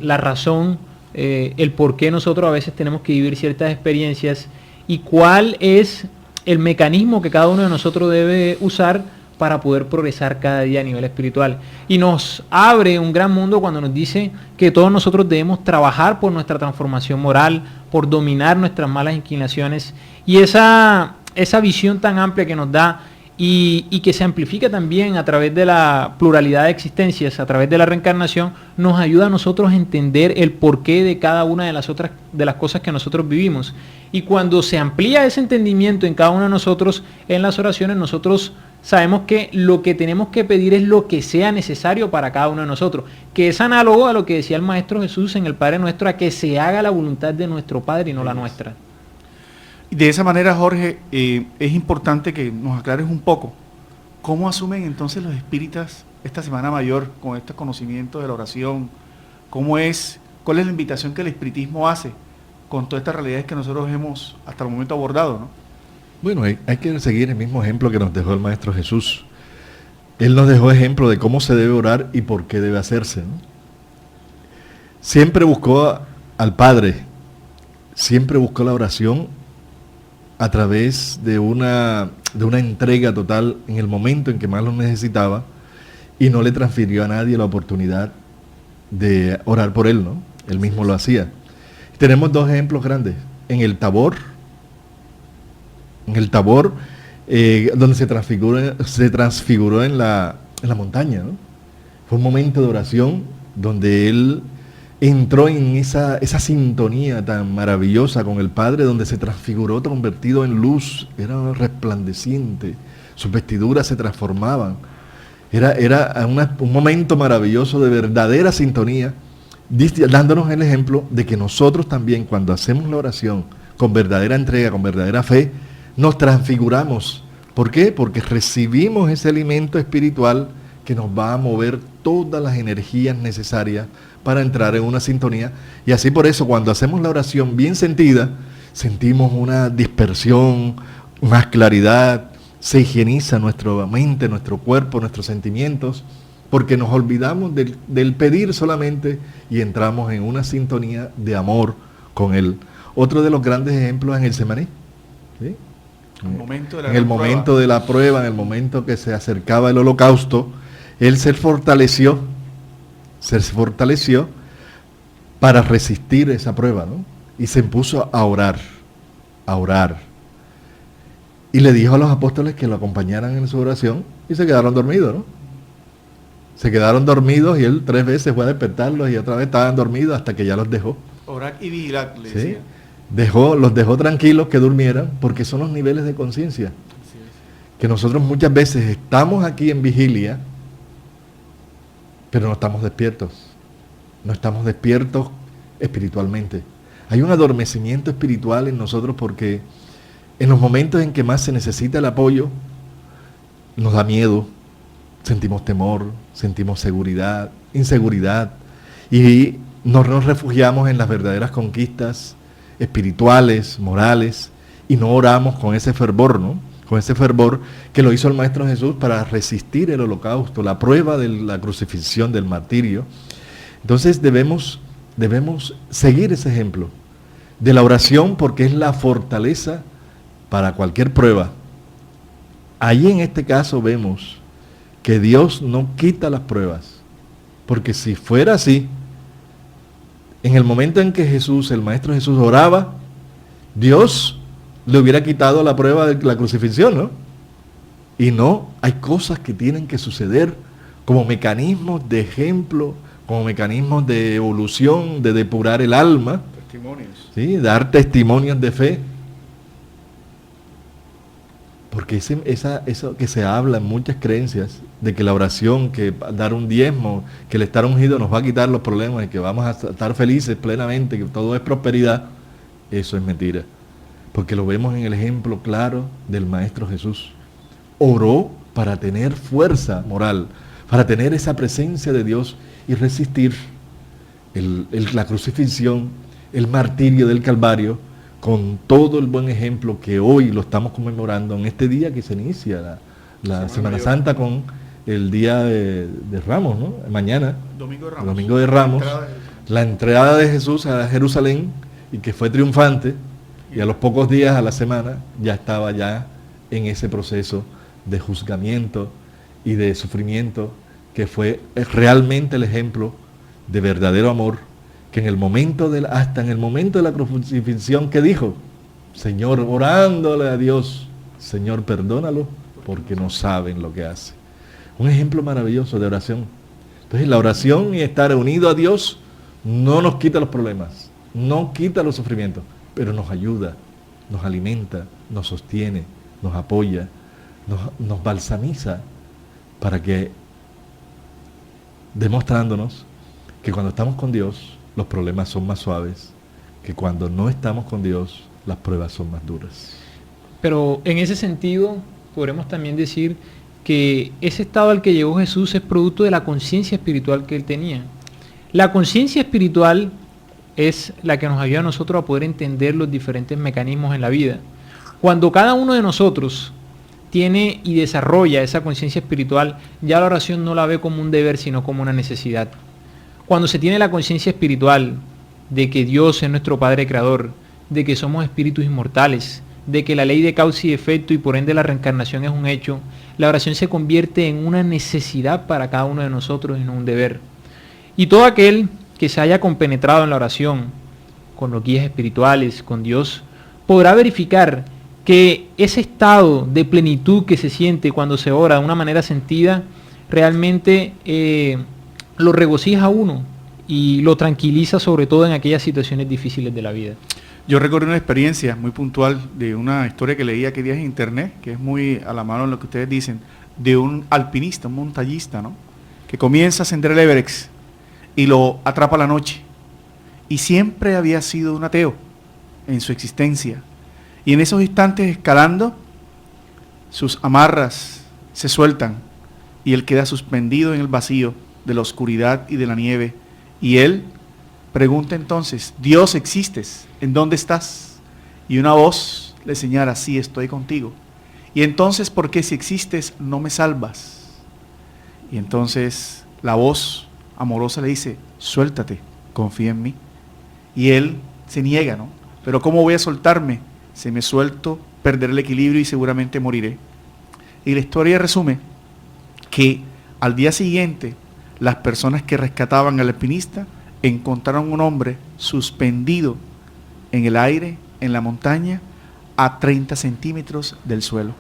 la razón, el por qué nosotros a veces tenemos que vivir ciertas experiencias y cuál es el mecanismo que cada uno de nosotros debe usar para poder progresar cada día a nivel espiritual. Y nos abre un gran mundo cuando nos dice que todos nosotros debemos trabajar por nuestra transformación moral, por dominar nuestras malas inclinaciones, y esa visión tan amplia que nos da y que se amplifica también a través de la pluralidad de existencias, a través de la reencarnación, nos ayuda a nosotros a entender el porqué de cada una de las cosas que nosotros vivimos. Y cuando se amplía ese entendimiento en cada uno de nosotros, en las oraciones, nosotros sabemos que lo que tenemos que pedir es lo que sea necesario para cada uno de nosotros, que es análogo a lo que decía el Maestro Jesús en el Padre Nuestro, a que se haga la voluntad de nuestro Padre y no la nuestra. De esa manera, Jorge, es importante que nos aclares un poco cómo asumen entonces los espíritas esta Semana Mayor con estos conocimientos de la oración, cuál es la invitación que el espiritismo hace con todas estas realidades que nosotros hemos hasta el momento abordado, ¿no? Bueno, hay que seguir el mismo ejemplo que nos dejó el Maestro Jesús. Él nos dejó ejemplo de cómo se debe orar y por qué debe hacerse, ¿no? Siempre buscó al Padre, siempre buscó la oración a través de una entrega total en el momento en que más lo necesitaba, y no le transfirió a nadie la oportunidad de orar por él, ¿no? Él mismo lo hacía. Tenemos dos ejemplos grandes. En el Tabor, donde se transfiguró en la montaña, ¿no? Fue un momento de oración donde él entró en esa sintonía tan maravillosa con el Padre, donde se transfiguró convertido en luz, era resplandeciente, sus vestiduras se transformaban, era un momento maravilloso de verdadera sintonía, dándonos el ejemplo de que nosotros también, cuando hacemos la oración con verdadera entrega, con verdadera fe, nos transfiguramos. ¿Por qué? Porque recibimos ese alimento espiritual que nos va a mover todas las energías necesarias para entrar en una sintonía. Y así por eso, cuando hacemos la oración bien sentida, sentimos una dispersión, más claridad, se higieniza nuestra mente, nuestro cuerpo, nuestros sentimientos, porque nos olvidamos del pedir solamente y entramos en una sintonía de amor con Él. Otro de los grandes ejemplos es en el Getsemaní, ¿sí? En el momento de la prueba, en el momento que se acercaba el holocausto, Él se fortaleció para resistir esa prueba, ¿no? Y se puso a orar. Y le dijo a los apóstoles que lo acompañaran en su oración y se quedaron dormidos, ¿no? Se quedaron dormidos y Él 3 veces fue a despertarlos y otra vez estaban dormidos hasta que ya los dejó. Orar y vigilar, le ¿Sí? decía. Los dejó tranquilos que durmieran, porque son los niveles de conciencia. Que nosotros muchas veces estamos aquí en vigilia, pero no estamos despiertos. No estamos despiertos espiritualmente. Hay un adormecimiento espiritual en nosotros porque en los momentos en que más se necesita el apoyo, nos da miedo, sentimos temor, sentimos inseguridad, y nos refugiamos en las verdaderas conquistas espirituales, morales, y no oramos con ese fervor, ¿no? Con ese fervor que lo hizo el Maestro Jesús para resistir el holocausto, la prueba de la crucifixión, del martirio. Entonces debemos seguir ese ejemplo de la oración, porque es la fortaleza para cualquier prueba. Ahí en este caso vemos que Dios no quita las pruebas, porque si fuera así, en el momento en que el Maestro Jesús oraba, Dios le hubiera quitado la prueba de la crucifixión, ¿no? Y no, hay cosas que tienen que suceder como mecanismos de ejemplo, como mecanismos de evolución, de depurar el alma. Testimonios. ¿Sí? Dar testimonios de fe. Porque eso que se habla en muchas creencias, de que la oración, que dar un diezmo, que el estar ungido nos va a quitar los problemas y que vamos a estar felices plenamente, que todo es prosperidad, eso es mentira. Porque lo vemos en el ejemplo claro del Maestro Jesús. Oró para tener fuerza moral, para tener esa presencia de Dios y resistir la crucifixión, el martirio del Calvario, con todo el buen ejemplo que hoy lo estamos conmemorando en este día que se inicia la Semana Santa con el día de Ramos, ¿no? Mañana, Domingo de Ramos, la entrada de Jesús a Jerusalén, y que fue triunfante, y a los pocos días, a la semana, ya estaba ya en ese proceso de juzgamiento y de sufrimiento, que fue realmente el ejemplo de verdadero amor, que hasta en el momento de la crucifixión, que dijo, Señor, orándole a Dios, Señor, perdónalo, porque no saben lo que hace. Un ejemplo maravilloso de oración. Entonces, la oración y estar unido a Dios no nos quita los problemas, no quita los sufrimientos, pero nos ayuda, nos alimenta, nos sostiene, nos apoya, nos balsamiza, para que, demostrándonos que cuando estamos con Dios, los problemas son más suaves, que cuando no estamos con Dios, las pruebas son más duras. Pero en ese sentido, podremos también decir que ese estado al que llegó Jesús es producto de la conciencia espiritual que Él tenía. La conciencia espiritual es la que nos ayuda a nosotros a poder entender los diferentes mecanismos en la vida. Cuando cada uno de nosotros tiene y desarrolla esa conciencia espiritual, ya la oración no la ve como un deber, sino como una necesidad. Cuando se tiene la conciencia espiritual de que Dios es nuestro Padre Creador, de que somos espíritus inmortales, de que la ley de causa y efecto y por ende la reencarnación es un hecho, la oración se convierte en una necesidad para cada uno de nosotros y no un deber. Y todo aquel que se haya compenetrado en la oración, con los guías espirituales, con Dios, podrá verificar que ese estado de plenitud que se siente cuando se ora de una manera sentida, realmente lo regocija a uno y lo tranquiliza, sobre todo en aquellas situaciones difíciles de la vida. Yo recuerdo una experiencia muy puntual de una historia que leí aquel día en internet, que es muy a la mano en lo que ustedes dicen, de un alpinista, un montañista, ¿no? Que comienza a ascender el Everest y lo atrapa la noche. Y siempre había sido un ateo en su existencia. Y en esos instantes, escalando, sus amarras se sueltan y él queda suspendido en el vacío de la oscuridad y de la nieve. Y él pregunta entonces, Dios, ¿existes? ¿En dónde estás? Y una voz le señala, sí, estoy contigo. Y entonces, ¿por qué si existes no me salvas? Y entonces la voz amorosa le dice, suéltate, confía en mí. Y él se niega, ¿no? Pero ¿cómo voy a soltarme? Si me suelto, perderé el equilibrio y seguramente moriré. Y la historia resume que al día siguiente, las personas que rescataban al alpinista encontraron un hombre suspendido en el aire, en la montaña, a 30 centímetros del suelo.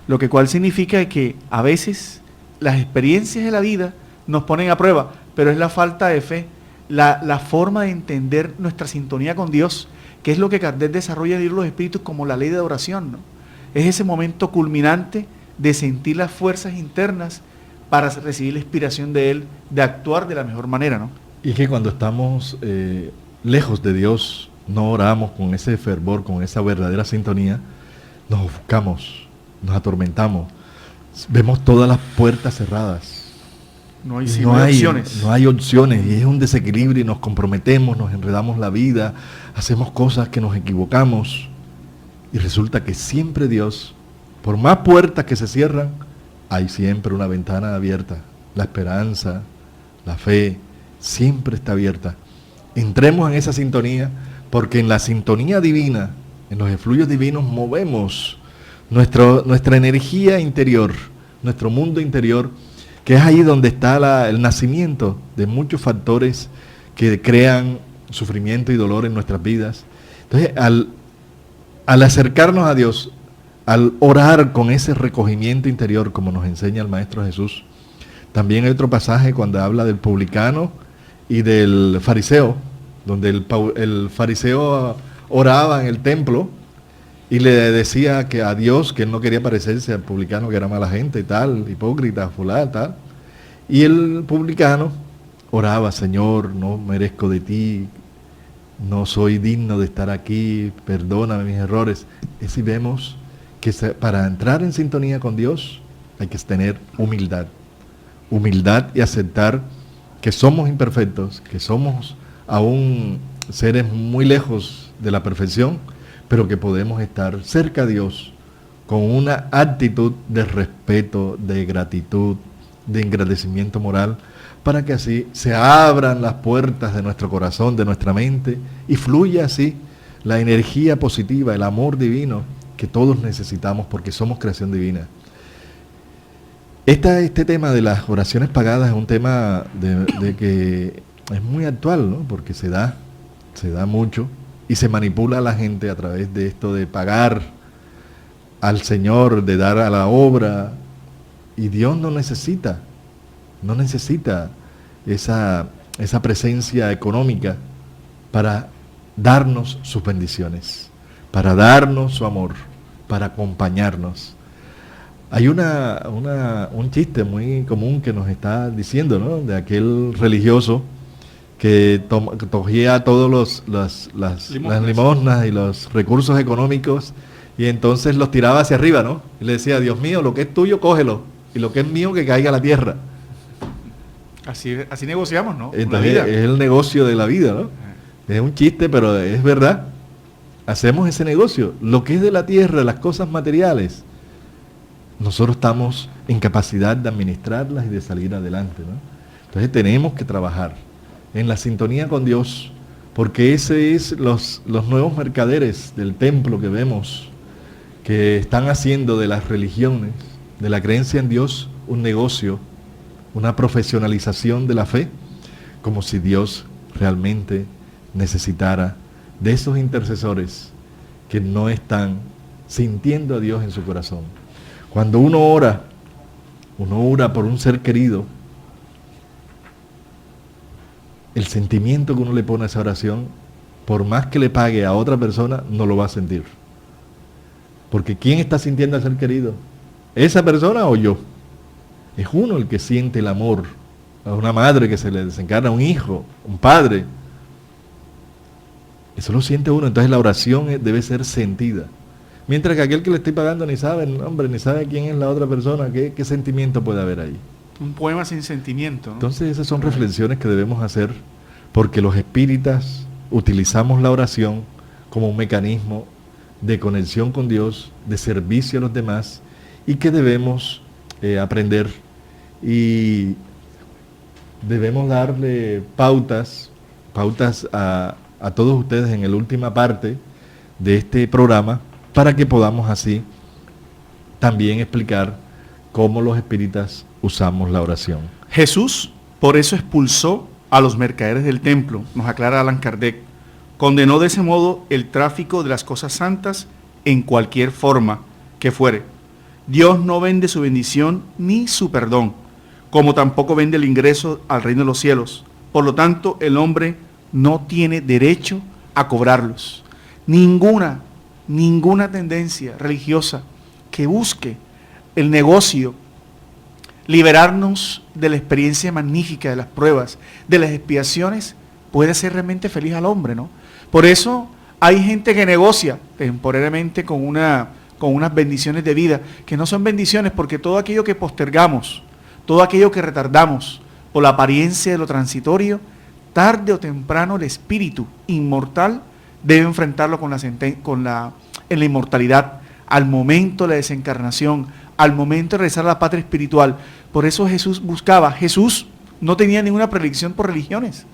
Lo que cual significa que a veces las experiencias de la vida nos ponen a prueba, pero es la falta de fe, la forma de entender nuestra sintonía con Dios, que es lo que Kardec desarrolla en el libro de los Espíritus como la ley de adoración, ¿no? Es ese momento culminante de sentir las fuerzas internas para recibir la inspiración de Él, de actuar de la mejor manera, ¿no? Y que cuando estamos lejos de Dios, no oramos con ese fervor, con esa verdadera sintonía, nos ofuscamos, nos atormentamos, vemos todas las puertas cerradas. No hay opciones. No hay opciones, y es un desequilibrio y nos comprometemos, nos enredamos la vida, hacemos cosas que nos equivocamos, y resulta que siempre Dios, por más puertas que se cierran, hay siempre una ventana abierta. La esperanza, la fe, siempre está abierta. Entremos en esa sintonía, porque en la sintonía divina, en los efluvios divinos, movemos nuestra energía interior, nuestro mundo interior, que es ahí donde está el nacimiento de muchos factores que crean sufrimiento y dolor en nuestras vidas. Entonces, al acercarnos a Dios, al orar con ese recogimiento interior, como nos enseña el Maestro Jesús, también hay otro pasaje cuando habla del publicano y del fariseo, donde el fariseo oraba en el templo y le decía que a Dios, que él no quería parecerse al publicano, que era mala gente y tal, hipócrita, fulano, tal. Y el publicano oraba, Señor, no merezco de ti, no soy digno de estar aquí, perdóname mis errores. Y si vemos que para entrar en sintonía con Dios hay que tener humildad. Humildad y aceptar que somos imperfectos, que somos aún seres muy lejos de la perfección, pero que podemos estar cerca de Dios con una actitud de respeto, de gratitud, de agradecimiento moral, para que así se abran las puertas de nuestro corazón, de nuestra mente, y fluya así la energía positiva, el amor divino que todos necesitamos porque somos creación divina. Este tema de las oraciones pagadas es un tema de que es muy actual, ¿no? Porque se da mucho y se manipula a la gente a través de esto de pagar al Señor, de dar a la obra, y Dios no necesita esa presencia económica para darnos sus bendiciones, para darnos su amor, para acompañarnos. Hay un chiste muy común que nos está diciendo, ¿no? De aquel religioso que cogía todos las limosnas y los recursos económicos y entonces los tiraba hacia arriba, ¿no? Y le decía, Dios mío, lo que es tuyo, cógelo, y lo que es mío, que caiga a la tierra. Así negociamos, ¿no? Entonces, es el negocio de la vida, ¿no? Es un chiste, pero es verdad. Hacemos ese negocio. Lo que es de la tierra, las cosas materiales, nosotros estamos en capacidad de administrarlas y de salir adelante, ¿no? Entonces tenemos que trabajar en la sintonía con Dios, porque ese es los nuevos mercaderes del templo que vemos, que están haciendo de las religiones, de la creencia en Dios, un negocio, una profesionalización de la fe, como si Dios realmente necesitara de esos intercesores que no están sintiendo a Dios en su corazón. Cuando uno ora por un ser querido, el sentimiento que uno le pone a esa oración, por más que le pague a otra persona, no lo va a sentir. Porque ¿quién está sintiendo al ser querido? ¿Esa persona o yo? Es uno el que siente el amor a una madre que se le desencarna, a un hijo, un padre. Eso lo siente uno, entonces la oración debe ser sentida. Mientras que aquel que le estoy pagando ni sabe el nombre, ni sabe quién es la otra persona, qué sentimiento puede haber ahí. Un poema sin sentimiento, ¿no? Entonces esas son reflexiones que debemos hacer, porque los espíritas utilizamos la oración como un mecanismo de conexión con Dios, de servicio a los demás, y que debemos aprender y debemos darle pautas a todos ustedes en la última parte de este programa, para que podamos así también explicar cómo los espíritas usamos la oración. Jesús por eso expulsó a los mercaderes del templo, nos aclara Allan Kardec. Condenó de ese modo el tráfico de las cosas santas en cualquier forma que fuere. Dios no vende su bendición ni su perdón, como tampoco vende el ingreso al reino de los cielos. Por lo tanto, el hombre no tiene derecho a cobrarlos. Ninguna tendencia religiosa que busque el negocio, liberarnos de la experiencia magnífica de las pruebas, de las expiaciones, puede hacer realmente feliz al hombre, ¿no? Por eso hay gente que negocia temporariamente con unas bendiciones de vida, que no son bendiciones, porque todo aquello que postergamos, todo aquello que retardamos por la apariencia de lo transitorio, tarde o temprano el espíritu inmortal debe enfrentarlo en la inmortalidad, al momento de la desencarnación, al momento de regresar a la patria espiritual. Por eso Jesús no tenía ninguna predilección por religiones,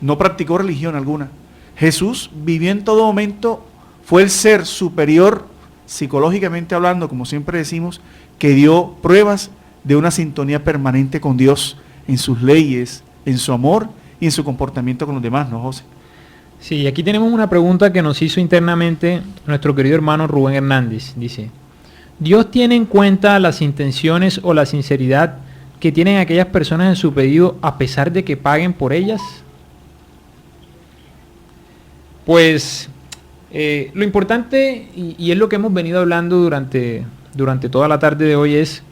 no practicó religión alguna. Jesús vivió en todo momento, fue el ser superior, psicológicamente hablando, como siempre decimos, que dio pruebas de una sintonía permanente con Dios, en sus leyes, en su amor y en su comportamiento con los demás, ¿no, José? Sí, aquí tenemos una pregunta que nos hizo internamente nuestro querido hermano Rubén Hernández. Dice: ¿Dios tiene en cuenta las intenciones o la sinceridad que tienen aquellas personas en su pedido a pesar de que paguen por ellas? Pues lo importante, y es lo que hemos venido hablando durante toda la tarde de hoy, es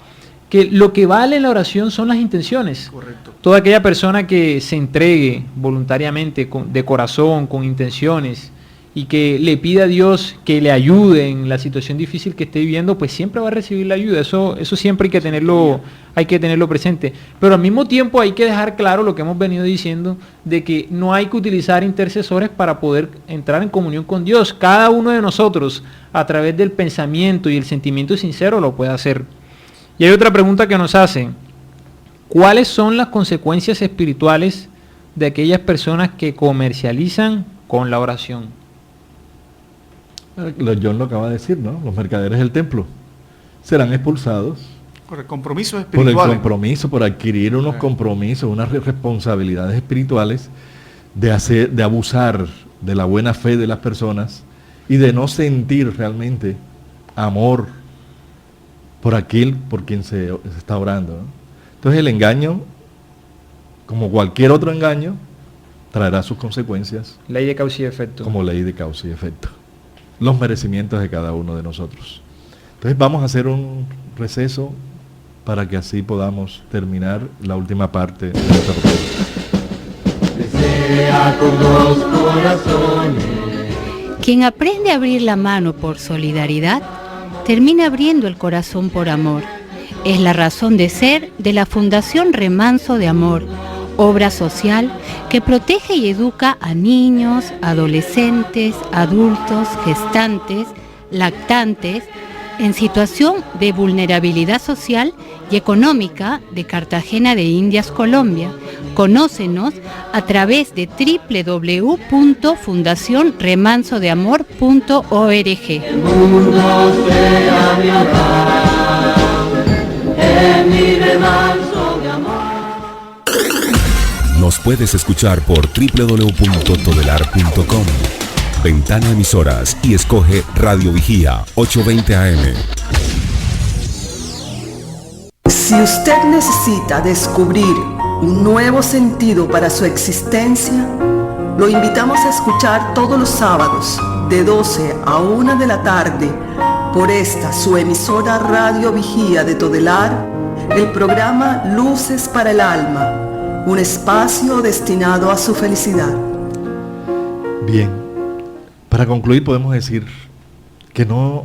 que lo que vale en la oración son las intenciones. Correcto. Toda aquella persona que se entregue voluntariamente, de corazón, con intenciones, y que le pida a Dios que le ayude en la situación difícil que esté viviendo, pues siempre va a recibir la ayuda. Eso siempre hay que tenerlo presente. Pero al mismo tiempo hay que dejar claro lo que hemos venido diciendo, de que no hay que utilizar intercesores para poder entrar en comunión con Dios. Cada uno de nosotros, a través del pensamiento y el sentimiento sincero, lo puede hacer. Y hay otra pregunta que nos hacen: ¿cuáles son las consecuencias espirituales de aquellas personas que comercializan con la oración? John lo acaba de decir, ¿no? Los mercaderes del templo serán expulsados Por el compromiso por espiritual. el compromiso, por adquirir unos compromisos, unas responsabilidades espirituales, de abusar de la buena fe de las personas y de no sentir realmente amor por aquel por quien se está orando, ¿no? Entonces el engaño, como cualquier otro engaño, traerá sus consecuencias. Ley de causa y efecto. Como ley de causa y efecto. Los merecimientos de cada uno de nosotros. Entonces vamos a hacer un receso para que así podamos terminar la última parte de nuestra pregunta. Desea con dos corazones. Quien aprende a abrir la mano por solidaridad, termina abriendo el corazón por amor. Es la razón de ser de la Fundación Remanso de Amor, obra social que protege y educa a niños, adolescentes, adultos, gestantes, lactantes, en situación de vulnerabilidad social y económica de Cartagena de Indias, Colombia. Conócenos a través de www.fundacionremansodeamor.org. El mundo sea mi hogar, en mi remanso de amor. Nos puedes escuchar por www.todelar.com. Ventana Emisoras y escoge Radio Vigía 820 AM. Si usted necesita descubrir un nuevo sentido para su existencia, lo invitamos a escuchar todos los sábados de 12 a 1 de la tarde por esta su emisora Radio Vigía de Todelar, el programa Luces para el Alma, un espacio destinado a su felicidad. Bien, para concluir podemos decir que no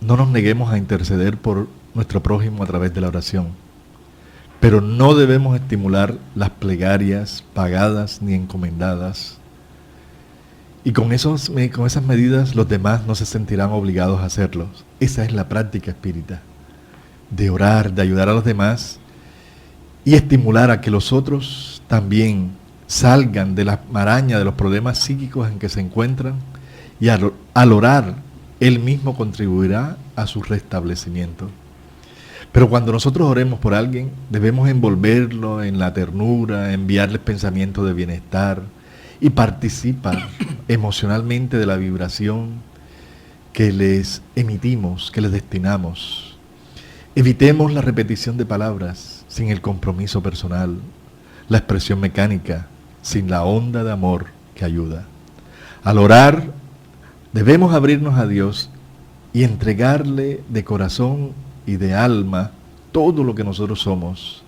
nos neguemos a interceder por nuestro prójimo a través de la oración, pero no debemos estimular las plegarias pagadas ni encomendadas, Y con esas medidas los demás no se sentirán obligados a hacerlos. Esa es la práctica espírita, de orar, de ayudar a los demás y estimular a que los otros también salgan de la maraña de los problemas psíquicos en que se encuentran, y al orar, Él mismo contribuirá a su restablecimiento. Pero cuando nosotros oremos por alguien, debemos envolverlo en la ternura, enviarles pensamientos de bienestar y participar emocionalmente de la vibración que les emitimos, que les destinamos. Evitemos la repetición de palabras sin el compromiso personal, la expresión mecánica sin la onda de amor que ayuda. Al orar, debemos abrirnos a Dios y entregarle de corazón y de alma todo lo que nosotros somos.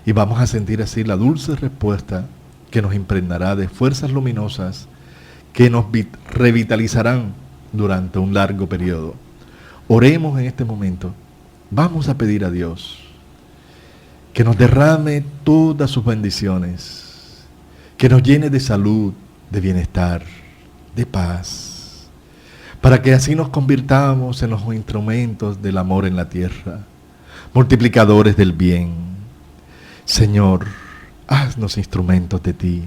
Y vamos a sentir así la dulce respuesta que nos impregnará de fuerzas luminosas que nos revitalizarán durante un largo periodo. Oremos en este momento. Vamos a pedir a Dios que nos derrame todas sus bendiciones, que nos llene de salud, de bienestar, de paz, para que así nos convirtamos en los instrumentos del amor en la tierra, multiplicadores del bien. Señor, haznos instrumentos de ti,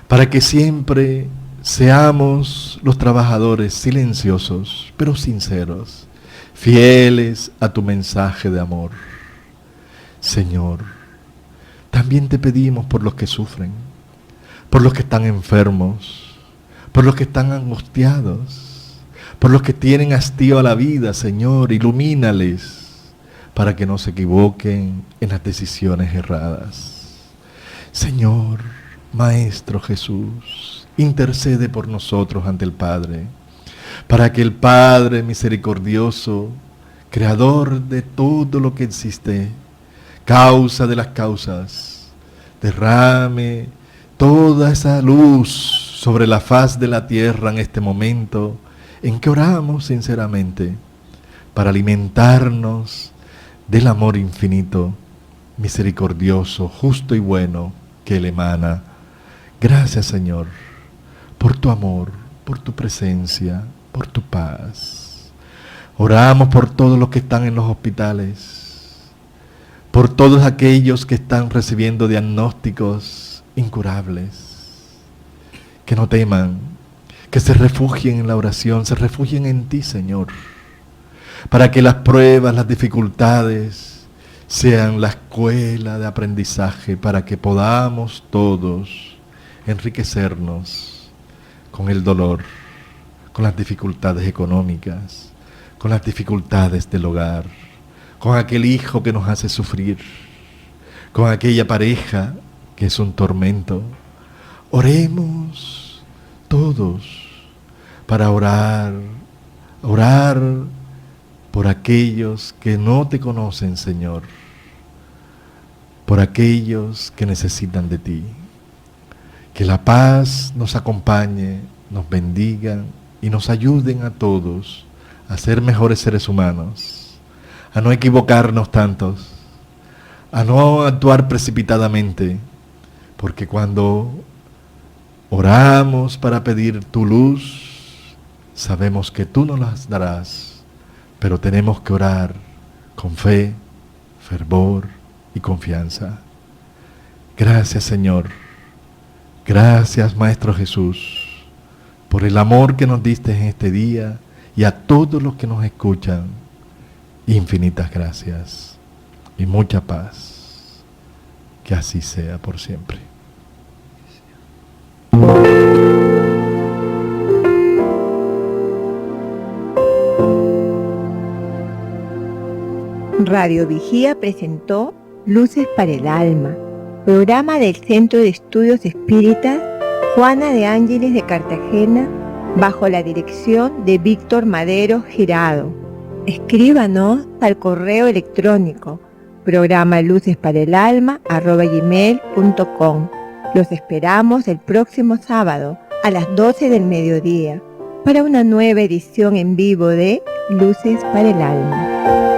para que siempre seamos los trabajadores silenciosos, pero sinceros, fieles a tu mensaje de amor. Señor, también te pedimos por los que sufren, por los que están enfermos, por los que están angustiados, por los que tienen hastío a la vida. Señor, ilumínales para que no se equivoquen en las decisiones erradas. Señor, Maestro Jesús, intercede por nosotros ante el Padre, para que el Padre misericordioso, creador de todo lo que existe, causa de las causas, derrame toda esa luz sobre la faz de la tierra en este momento en que oramos sinceramente para alimentarnos del amor infinito, misericordioso, justo y bueno que Él emana. Gracias, Señor, por tu amor, por tu presencia, por tu paz. Oramos por todos los que están en los hospitales, por todos aquellos que están recibiendo diagnósticos incurables. Que no teman, que se refugien en la oración, se refugien en ti, Señor, para que las pruebas, las dificultades sean la escuela de aprendizaje, para que podamos todos enriquecernos con el dolor, con las dificultades económicas, con las dificultades del hogar, con aquel hijo que nos hace sufrir, con aquella pareja que es un tormento. Oremos todos para orar por aquellos que no te conocen, Señor, por aquellos que necesitan de ti. Que la paz nos acompañe, nos bendiga y nos ayuden a todos a ser mejores seres humanos, a no equivocarnos tantos, a no actuar precipitadamente, porque cuando oramos para pedir tu luz, sabemos que tú nos las darás, pero tenemos que orar con fe, fervor y confianza. Gracias, Señor. Gracias, Maestro Jesús, por el amor que nos diste en este día, y a todos los que nos escuchan, infinitas gracias y mucha paz. Que así sea por siempre. Radio Vigía presentó Luces para el Alma, programa del Centro de Estudios Espíritas Juana de Ángeles de Cartagena, bajo la dirección de Víctor Madero Girado. Escríbanos al correo electrónico programalucesparaalalma@gmail.com. Los esperamos el próximo sábado a las 12 del mediodía para una nueva edición en vivo de Luces para el Alma.